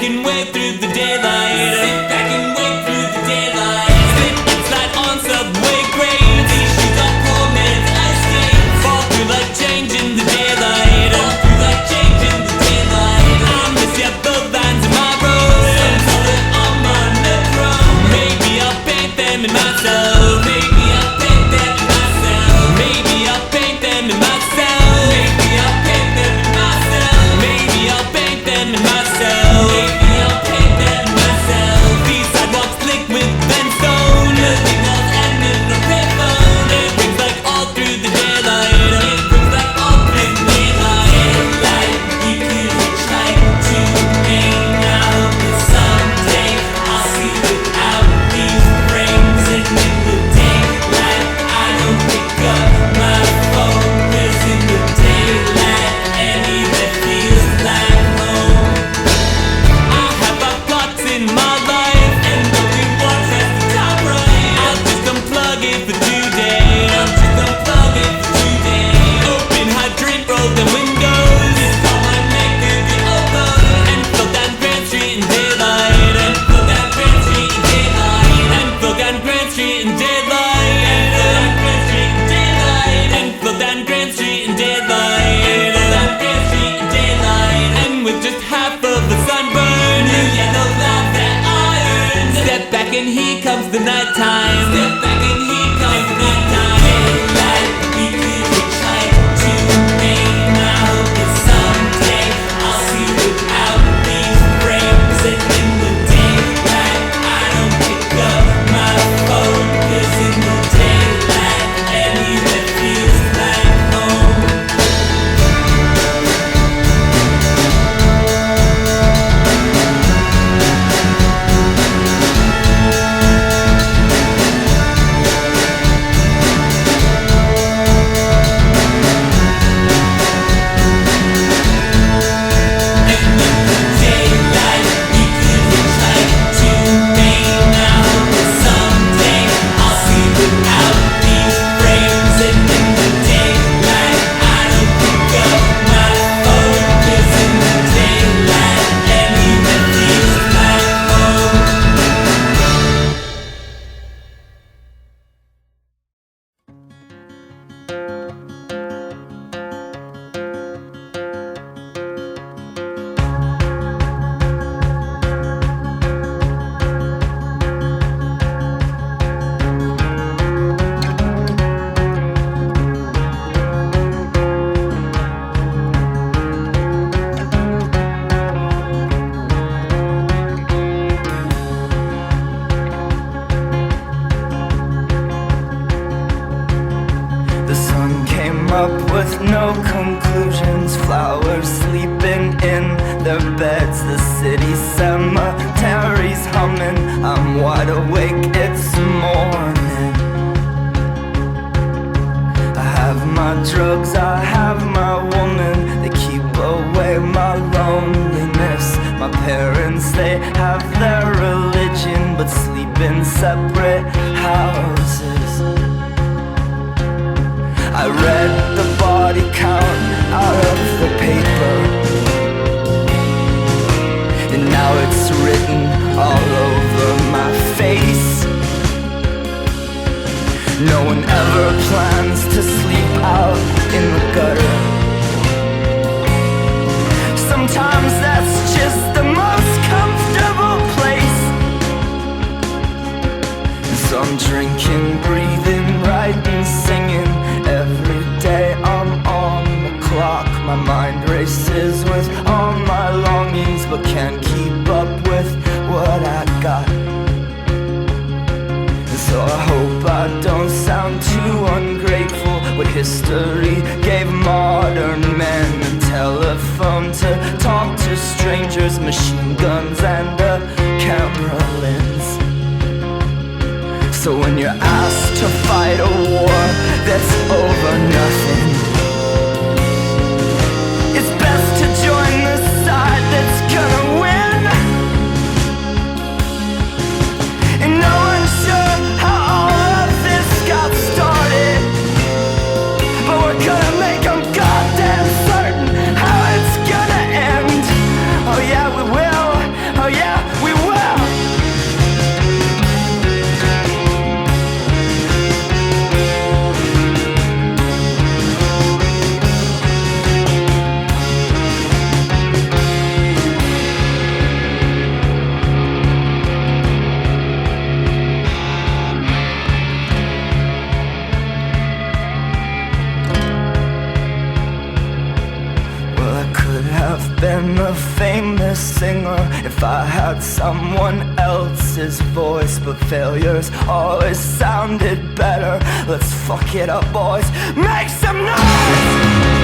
and wait through the daylight. Sit back and wait through the daylight. Slip and slide on subway grades. These shoes are poor man's ice skates. Fall through like change in the daylight. Fall through like change in the daylight. I miss ya both lines in my road. Some color on my metro. Maybe I'll paint them in myself. Maybe I'll paint them in myself. Maybe I'll paint them in myself. Maybe I'll paint them in myself. Maybe I'll paint them in myself. Maybe I'll paint them in myself. These sidewalks slick with bendstone. Nothing else and in the payphone. It rings like all through the daylight. It rings like all through the daylight. Daylight, we could hitchhike to Maine now, but someday I'll see without these frames. And in the daylight, I don't pick up my phone, 'cause in the daylight, any that feels like home. I have my plots in my life, and only one has the top right. I'll just unplug it for today. I'll just unplug it for today. Open hydrant, roll the windows. It's all my neck to the open. And float down Grand Street in daylight. And float down Grand Street in daylight. And float down Grand Street in daylight. And float down Grand Street in daylight. And float down Grand Street in daylight. And float down Grand Street in daylight. And with just half of a sunburn, you yellow love that iron. Step back and here comes the nighttime. Step back and here comes the nighttime. Daylight, we could hitchhike to Maine now, but someday I'll see without these frames. And in the daylight, I don't pick up my phone, 'cause in the daylight, any that feels like home. Daylight, we could hitchhike to Maine now, but someday I'll see without these frames. And in the daylight, I don't pick up my phone, 'cause in the daylight, any that feels like home. The sun came up with no conclusions. Flowers sleeping in their beds. The city cemetery's humming. I'm wide awake, it's morning. I have my drugs, I have my woman. They keep away my loneliness. My parents, they have their religion, but sleep in separate houses. I read the body count out of the paper, and now it's written all over my face. No one ever plans to sleep out in the gutter. Sometimes that's just the most comfortable place. So I'm drinking, breathing, writing, singing. Every day I'm on the clock. My mind races with all my longings, but can't keep up with what I got. So I hope I don't sound too ungrateful. What history gave modern men a telephone to talk to strangers, machine guns and a camera lens. So when you're asked to fight a war that's over nothing, it's best to join the side that's gonna win. And no one's sure how all of this got started, but we're gonna make them goddamn certain how it's gonna end. Oh yeah, we will. Oh singer if I had someone else's voice, but failures always sounded better. Let's fuck it up, boys. Make some noise!